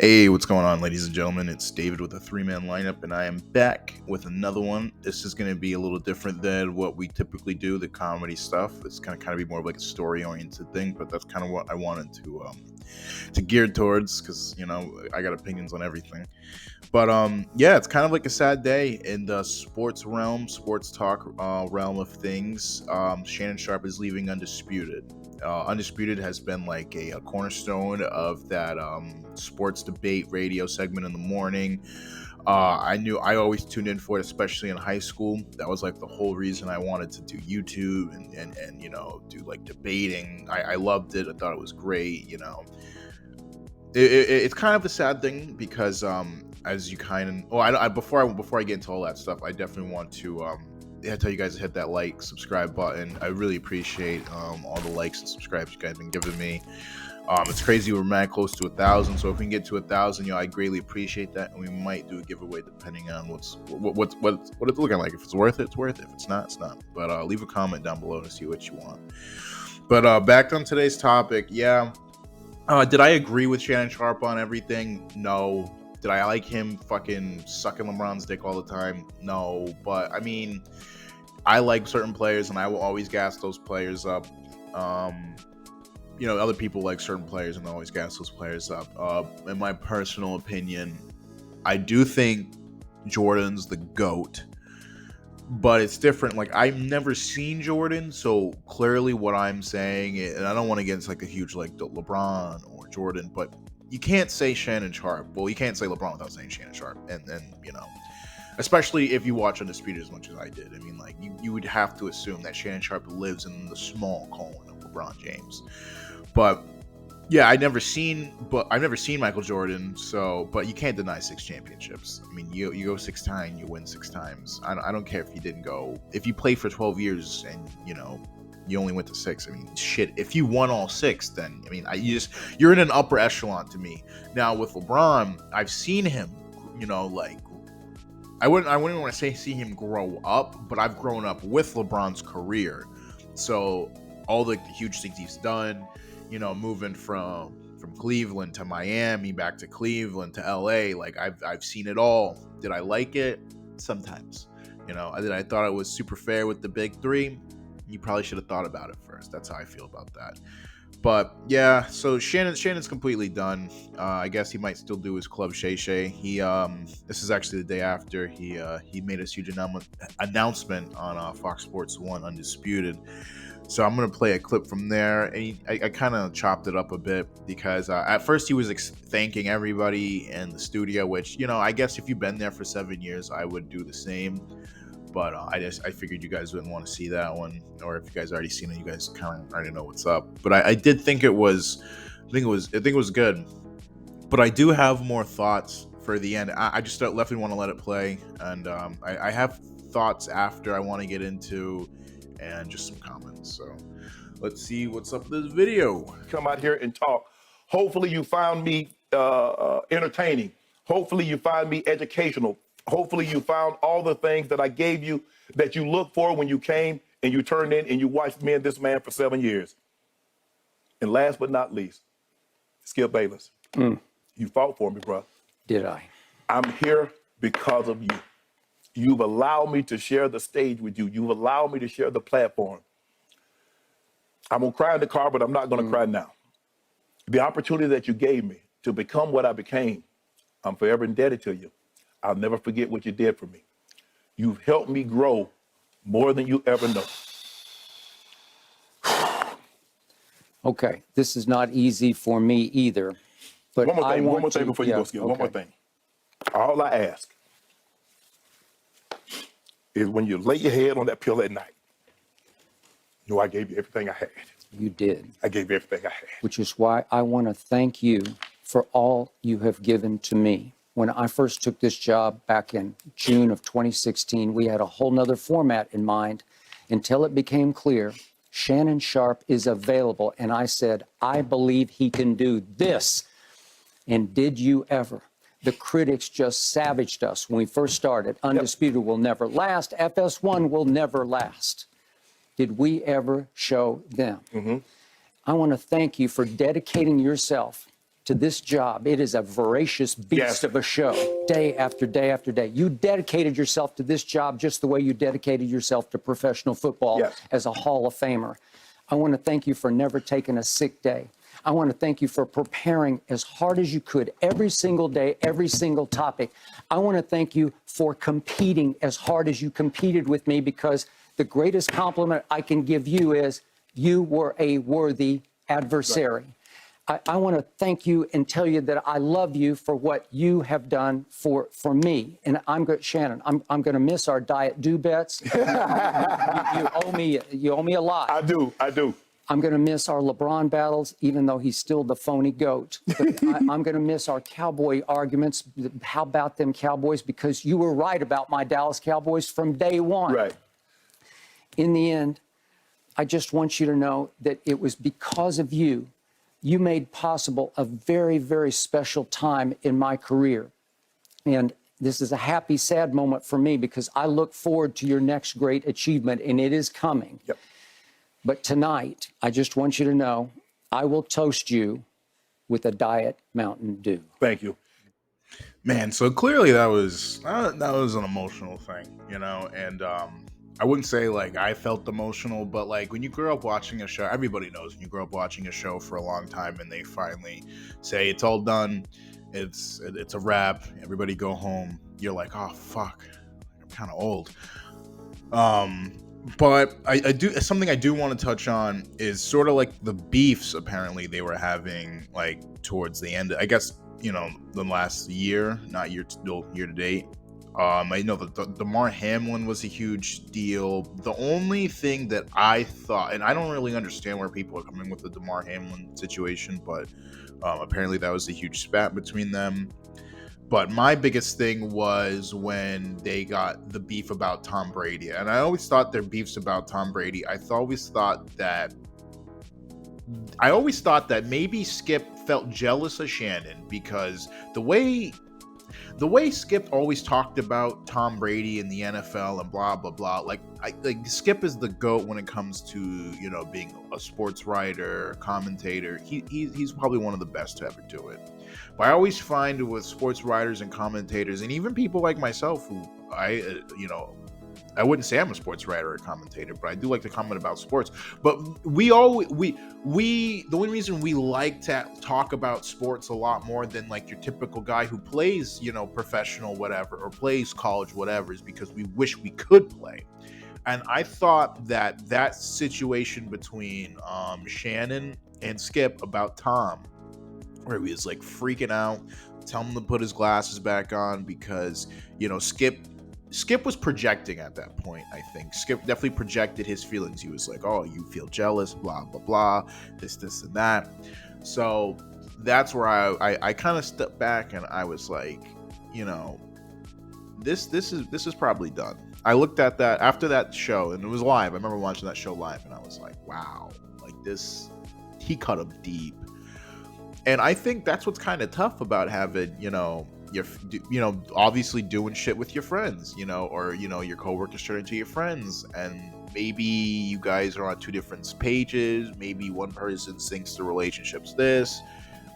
Hey, what's going on, ladies and gentlemen? It's David with a three-man lineup, and I am back with another one. This is going to be a little different than what we typically do, the comedy stuff. It's going to kind of be more of like a story-oriented thing, but that's kind of what I wanted to gear towards because, I got opinions on everything. But yeah, it's kind of like a sad day in the sports realm, sports talk realm of things. Shannon Sharpe is leaving Undisputed. Undisputed has been like a cornerstone of that sports debate radio segment in the morning. I always tuned in for it, especially in high school. That was like the whole reason I wanted to do YouTube and do like debating. I loved it. I thought it was great. It's kind of a sad thing because as you kind of before I get into all that stuff, I definitely want to tell you guys to hit that like, subscribe button. I really appreciate all the likes and subscribes you guys have been giving me. It's crazy, we're mad close to 1,000, so if we can get to 1,000, I greatly appreciate that, and we might do a giveaway depending on what it's looking like. If it's worth it, it's worth it. If it's not, it's not. But leave a comment down below to see what you want. But back on today's topic, yeah. Did I agree with Shannon Sharpe on everything? No. Did I like him fucking sucking LeBron's dick all the time? No. But I mean, I like certain players, and I will always gas those players up. Other people like certain players, and always gas those players up. In my personal opinion, I do think Jordan's the GOAT, but it's different. Like, I've never seen Jordan, so clearly what I'm saying, and I don't want to get into like a huge like LeBron or Jordan, but you can't say Shannon Sharpe. Well, you can't say LeBron without saying Shannon Sharpe, and especially if you watch Undisputed as much as I did. I mean, like, you would have to assume that Shannon Sharpe lives in the small colon of LeBron James. But yeah, I've never seen Michael Jordan. So, but you can't deny 6 championships. I mean, you go 6 times, you win 6 times. I don't care if you didn't go. If you played for 12 years and you only went to 6. I mean, shit. If you won all 6, then I mean, you're in an upper echelon to me. Now with LeBron, I've seen him. Like, I wouldn't want to say see him grow up, but I've grown up with LeBron's career. So all the huge things he's done. Moving from Cleveland to Miami, back to Cleveland to LA, like I've seen it all. Did I like it? Sometimes. Did I thought it was super fair with the big 3? You probably should have thought about it first. That's how I feel about that. But yeah, so Shannon's completely done. I guess he might still do his Club Shay Shay. He this is actually the day after he made his huge announcement on Fox Sports 1 Undisputed. So I'm going to play a clip from there. And I kind of chopped it up a bit because at first he was thanking everybody in the studio, which, I guess if you've been there for 7 years, I would do the same. But I figured you guys wouldn't want to see that one. Or if you guys already seen it, you guys kind of already know what's up. But I did think it was good. But I do have more thoughts for the end. I just definitely want to let it play. And I have thoughts after I want to get into, and just some comments. So let's see what's up with this video. Come out here and talk. Hopefully you found me entertaining. Hopefully you find me educational. Hopefully you found all the things that I gave you that you looked for when you came and you turned in and you watched me and this man for 7 years. And last but not least, Skip Bayless. You fought for me, bro. Did I? I'm here because of you. You've allowed me to share the stage with you. You've allowed me to share the platform. I'm going to cry in the car, but I'm not going to cry now. The opportunity that you gave me to become what I became, I'm forever indebted to you. I'll never forget what you did for me. You've helped me grow more than you ever know. Okay, this is not easy for me either. But one more thing before you go, Skip. Okay. One more thing. All I ask is when you lay your head on that pillow at night, I gave you everything I had. You did. I gave you everything I had. Which is why I want to thank you for all you have given to me. When I first took this job back in June of 2016, we had a whole nother format in mind until it became clear Shannon Sharpe is available. And I said, I believe he can do this. And did you ever? The critics just savaged us when we first started. Undisputed will never last. FS1 will never last. Did we ever show them? I want to thank you for dedicating yourself to this job. It is a voracious beast Yes. of a show, day after day after day. You dedicated yourself to this job just the way you dedicated yourself to professional football Yes. as a Hall of Famer. I want to thank you for never taking a sick day. I want to thank you for preparing as hard as you could every single day, every single topic. I want to thank you for competing as hard as you competed with me, because the greatest compliment I can give you is you were a worthy adversary. I want to thank you and tell you that I love you for what you have done for me. And Shannon, I'm going to miss our Diet Do bets. You owe me a lot. I do. I'm going to miss our LeBron battles, even though he's still the phony GOAT. But I'm going to miss our Cowboy arguments. How about them Cowboys? Because you were right about my Dallas Cowboys from day one. Right. In the end, I just want you to know that it was because of you. You made possible a very, very special time in my career. And this is a happy, sad moment for me, because I look forward to your next great achievement, and it is coming. Yep. But tonight, I just want you to know, I will toast you with a Diet Mountain Dew. Thank you. Man, so clearly that was an emotional thing, you know, and I wouldn't say like I felt emotional, but like when you grow up watching a show, everybody knows when you grow up watching a show for a long time and they finally say it's all done, it's a wrap, everybody go home, you're like, oh fuck, I'm kind of old. But I do, something I do want to touch on is sort of like the beefs apparently they were having like towards the end, I guess, you know, the last year, not year to date. I know the Damar Hamlin was a huge deal. The only thing that I thought, and I don't really understand where people are coming with the Damar Hamlin situation, but apparently that was a huge spat between them. But my biggest thing was when they got the beef about Tom Brady. And I always thought their beefs about Tom Brady, I always thought that maybe Skip felt jealous of Shannon, because the way Skip always talked about Tom Brady in the NFL and blah blah blah, like Skip is the GOAT when it comes to, you know, being a sports writer, commentator. He's probably one of the best to ever do it. But I always find with sports writers and commentators, and even people like myself, who I wouldn't say I'm a sports writer or commentator, but I do like to comment about sports. But the only reason we like to talk about sports a lot more than like your typical guy who plays, you know, professional whatever, or plays college whatever, is because we wish we could play. And I thought that situation between Shannon and Skip about Tom, where he was like freaking out, telling him to put his glasses back on because, you know, Skip was projecting at that point, I think. Skip definitely projected his feelings. He was like, oh, you feel jealous, blah, blah, blah, this, and that. So that's where I kind of stepped back and I was like, you know, this is probably done. I looked at that after that show, and it was live. I remember watching that show live, and I was like, wow, like this, he cut him deep. And I think that's what's kind of tough about having, you know, obviously doing shit with your friends, you know, or, you know, your coworkers turn into your friends, and maybe you guys are on two different pages. Maybe one person thinks the relationship's this,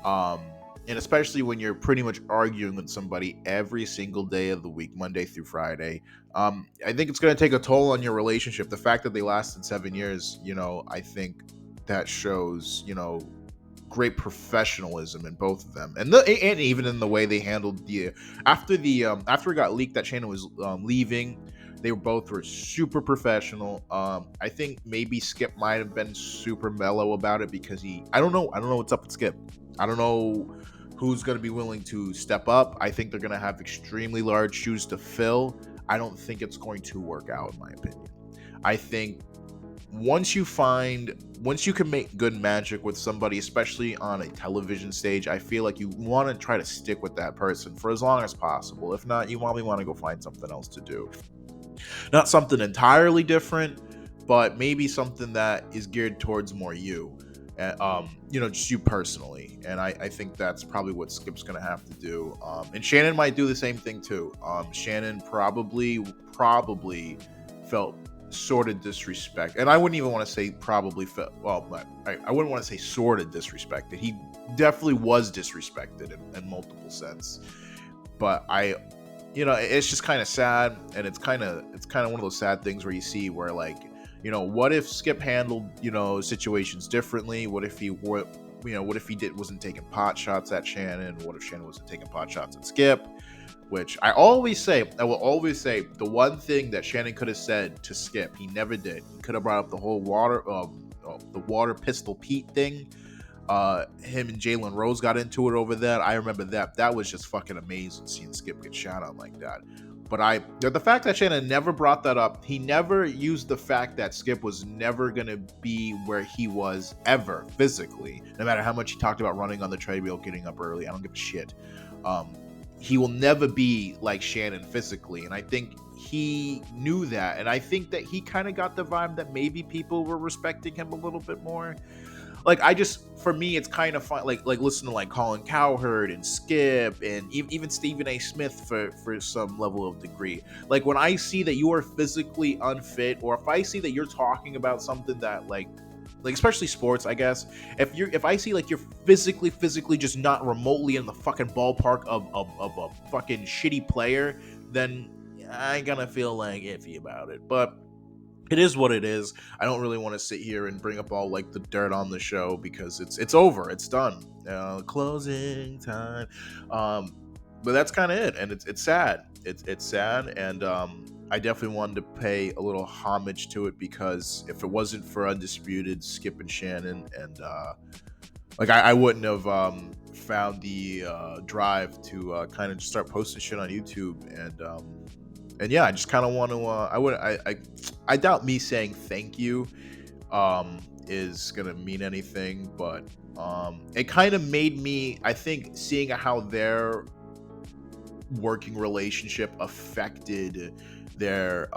and especially when you're pretty much arguing with somebody every single day of the week, Monday through Friday. I think it's going to take a toll on your relationship. The fact that they lasted 7 years, you know, I think that shows, you know, great professionalism in both of them, and even in the way they handled after it got leaked that Shannon was leaving. They were super professional. I think maybe Skip might have been super mellow about it because I don't know what's up with Skip. I don't know who's going to be willing to step up. I think they're going to have extremely large shoes to fill. I don't think it's going to work out, in my opinion. I think once you can make good magic with somebody, especially on a television stage, I feel like you want to try to stick with that person for as long as possible. If not, you probably want to go find something else to do. Not something entirely different, but maybe something that is geared towards more you, you know, just you personally. And I think that's probably what Skip's going to have to do. And Shannon might do the same thing too. Shannon probably felt sort of disrespect, and I wouldn't even want to say probably well, but I wouldn't want to say sort of disrespected. He definitely was disrespected in multiple sense. But it's just kind of sad, and it's kind of one of those sad things where you see where, like, what if Skip handled situations differently? What if he wasn't taking pot shots at Shannon? What if Shannon wasn't taking pot shots at Skip? Which I will always say, the one thing that Shannon could have said to Skip, he never did. He could have brought up the whole water pistol Pete thing. Him and Jalen Rose got into it over that. I remember that. That was just fucking amazing, seeing Skip get shot on like that. But the fact that Shannon never brought that up, he never used the fact that Skip was never gonna be where he was ever physically, no matter how much he talked about running on the treadmill, getting up early. I don't give a shit. He will never be like Shannon physically, and I think he knew that, and I think that he kind of got the vibe that maybe people were respecting him a little bit more. Like, for me, it's kind of fun, like listen to like Colin Cowherd and Skip and even Stephen A. Smith for some level of degree. Like, when I see that you are physically unfit, or if I see that you're talking about something that like especially sports, I guess, if I see like you're physically just not remotely in the fucking ballpark of a fucking shitty player, then I'm gonna feel like iffy about it. But it is what it is. I don't really want to sit here and bring up all like the dirt on the show, because it's over. It's done. Closing time. But that's kind of it, and it's sad. It's sad, and I definitely wanted to pay a little homage to it, because if it wasn't for Undisputed, Skip and Shannon, and I wouldn't have found the drive to kind of just start posting shit on YouTube, and yeah, I just kind of want to. I doubt me saying thank you is gonna mean anything, but it kind of made me. I think seeing how their working relationship affected their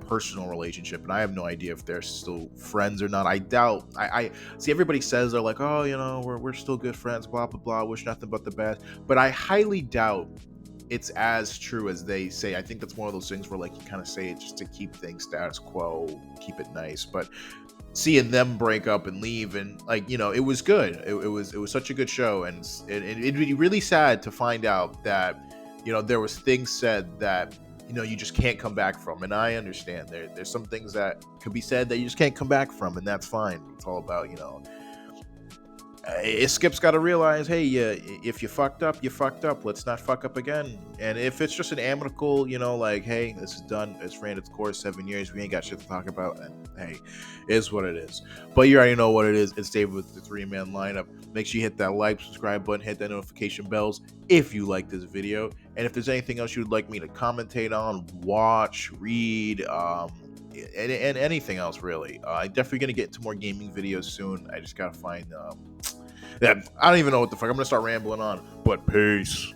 personal relationship, and I have no idea if they're still friends or not. I doubt. I see everybody says they're like, oh, we're still good friends, blah blah blah, wish nothing but the best, but I highly doubt it's as true as they say. I think that's one of those things where, like, you kind of say it just to keep things status quo, keep it nice. But seeing them break up and leave, and it was good. It was such a good show, and it'd be really sad to find out that there was things said that you just can't come back from. And I understand there's some things that could be said that you just can't come back from, and that's fine. It's all about Skip's got to realize, hey, if you fucked up, you fucked up. Let's not fuck up again. And if it's just an amicable, like, hey, this is done. It's ran its course, 7 years. We ain't got shit to talk about. And hey, it is what it is. But you already know what it is. It's David with the 3-man lineup. Make sure you hit that like, subscribe button, hit that notification bells if you like this video. And if there's anything else you'd like me to commentate on, watch, read, and anything else, really. I'm definitely going to get into more gaming videos soon. I just got to find... I don't even know what the fuck. I'm going to start rambling on. But peace.